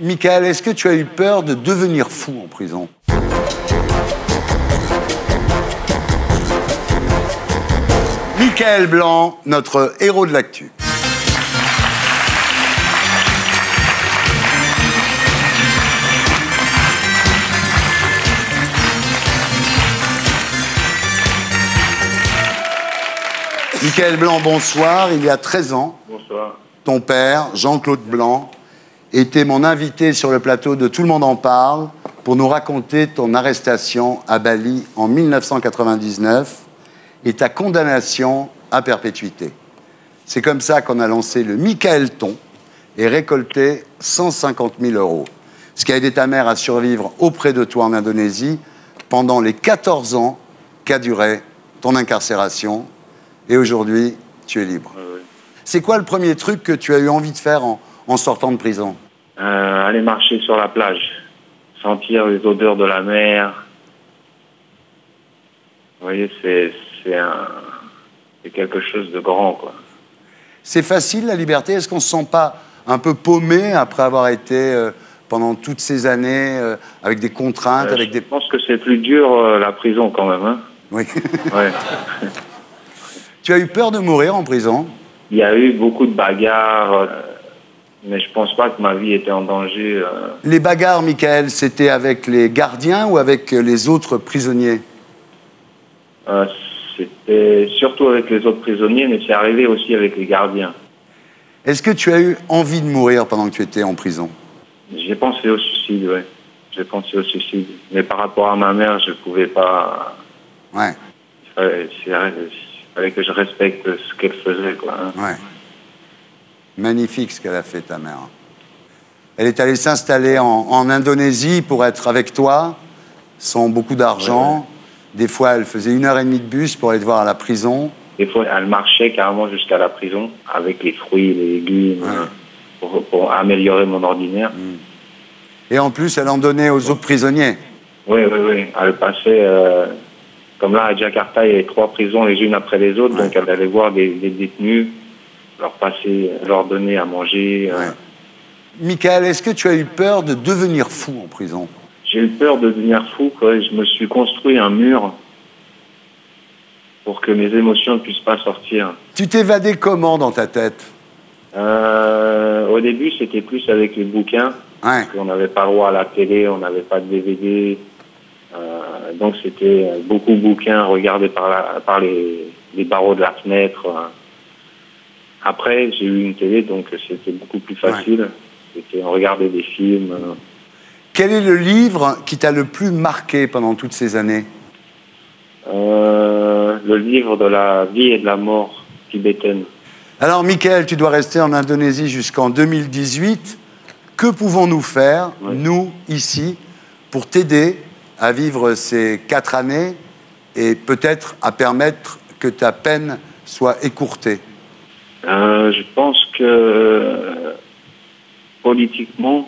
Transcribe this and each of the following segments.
Michael, est-ce que tu as eu peur de devenir fou en prison? Michael Blanc, notre héros de l'actu. Michael Blanc, bonsoir. Il y a 13 ans, bonsoir. Ton père, Jean-Claude Blanc, était mon invité sur le plateau de Tout le monde en parle pour nous raconter ton arrestation à Bali en 1999 et ta condamnation à perpétuité. C'est comme ça qu'on a lancé le Michaelton et récolté 150 000 €. Ce qui a aidé ta mère à survivre auprès de toi en Indonésie pendant les 14 ans qu'a duré ton incarcération. Et aujourd'hui, tu es libre. Oui. C'est quoi le premier truc que tu as eu envie de faire en sortant de prison? Aller marcher sur la plage, sentir les odeurs de la mer. Vous voyez, c'est quelque chose de grand, quoi. C'est facile, la liberté? Est-ce qu'on ne se sent pas un peu paumé après avoir été pendant toutes ces années avec des contraintes, avec des... Je pense que c'est plus dur, la prison, quand même. Hein. Oui. Ouais. Tu as eu peur de mourir en prison? Il y a eu beaucoup de bagarres, mais je pense pas que ma vie était en danger. Les bagarres, Michael, c'était avec les gardiens ou avec les autres prisonniers? C'était surtout avec les autres prisonniers, mais c'est arrivé aussi avec les gardiens. Est-ce que tu as eu envie de mourir pendant que tu étais en prison? J'ai pensé au suicide, oui. J'ai pensé au suicide. Mais par rapport à ma mère, je ne pouvais pas... Ouais. Il fallait que je respecte ce qu'elle faisait, quoi. Hein. Ouais. Magnifique ce qu'elle a fait, ta mère. Elle est allée s'installer en Indonésie pour être avec toi, sans beaucoup d'argent. Ouais. Des fois, elle faisait 1h30 de bus pour aller te voir à la prison. Des fois, elle marchait carrément jusqu'à la prison, avec les fruits, les légumes, pour améliorer mon ordinaire. Et en plus, elle en donnait aux autres prisonniers. Oui, oui, oui. Elle passait... Comme là, à Jakarta, il y avait 3 prisons les unes après les autres, donc elle allait voir des détenus, leur donner à manger. Michael, est-ce que tu as eu peur de devenir fou en prison? J'ai eu peur de devenir fou, quoi. Je me suis construit un mur pour que mes émotions ne puissent pas sortir. Tu t'évadais comment dans ta tête? Au début, c'était plus avec les bouquins, parce qu'on n'avait pas le droit à la télé, on n'avait pas de DVD. Donc c'était beaucoup de bouquins regardés par les barreaux de la fenêtre. Après, j'ai eu une télé, donc c'était beaucoup plus facile. On regardait des films. Quel est le livre qui t'a le plus marqué pendant toutes ces années? Le livre de la vie et de la mort tibétaine. Alors, Michael, tu dois rester en Indonésie jusqu'en 2018. Que pouvons-nous faire, nous, ici, pour t'aider à vivre ces 4 années et peut-être à permettre que ta peine soit écourtée? Je pense que politiquement,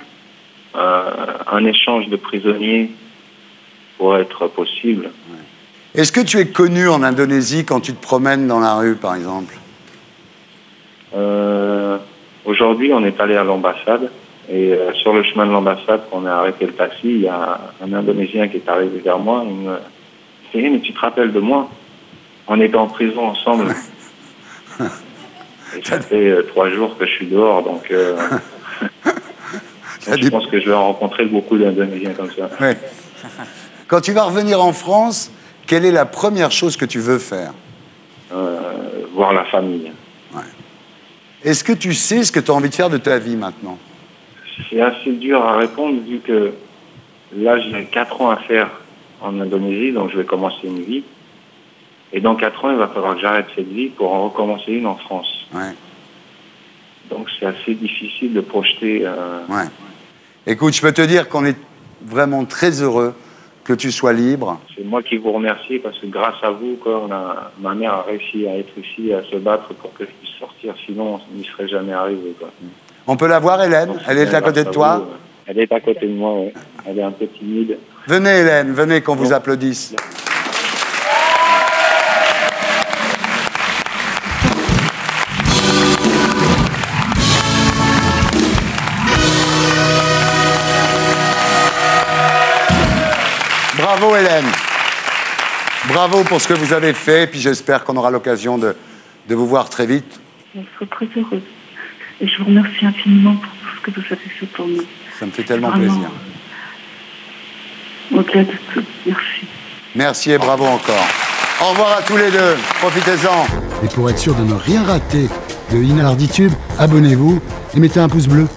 un échange de prisonniers pourrait être possible. Est-ce que tu es connu en Indonésie quand tu te promènes dans la rue, par exemple? Aujourd'hui, on est allé à l'ambassade. Et sur le chemin de l'ambassade, quand on a arrêté le taxi, il y a un Indonésien qui est arrivé vers moi. Il me dit « Mais tu te rappelles de moi? On était en prison ensemble. » Et ça fait 3 jours que je suis dehors, donc je pense que je vais rencontrer beaucoup d'Indonésiens comme ça. Oui. Quand tu vas revenir en France, quelle est la première chose que tu veux faire? Voir la famille. Ouais. Est-ce que tu sais ce que tu as envie de faire de ta vie maintenant? C'est assez dur à répondre vu que là, j'ai 4 ans à faire en Indonésie, donc je vais commencer une vie. Et dans 4 ans, il va falloir que j'arrête cette vie pour en recommencer une en France. Ouais. Donc c'est assez difficile de projeter... Ouais. Écoute, je peux te dire qu'on est vraiment très heureux que tu sois libre. C'est moi qui vous remercie parce que grâce à vous, quoi, ma mère a réussi à être ici, à se battre pour que je puisse sortir, sinon on n'y serait jamais arrivé, quoi. On peut la voir, Hélène? Donc, elle est à côté de toi? Vous, elle est à côté de moi, oui. Elle est un peu timide. Venez, Hélène, venez qu'on vous applaudisse. Bravo Hélène. Bravo pour ce que vous avez fait, puis j'espère qu'on aura l'occasion de vous voir très vite. Je serai très heureuse. Et je vous remercie infiniment pour tout ce que vous avez fait pour nous. Ça me fait tellement plaisir. Au-delà de tout, merci. Merci et bravo encore. Au revoir à tous les deux. Profitez-en. Et pour être sûr de ne rien rater de Inalarditube, abonnez-vous et mettez un pouce bleu.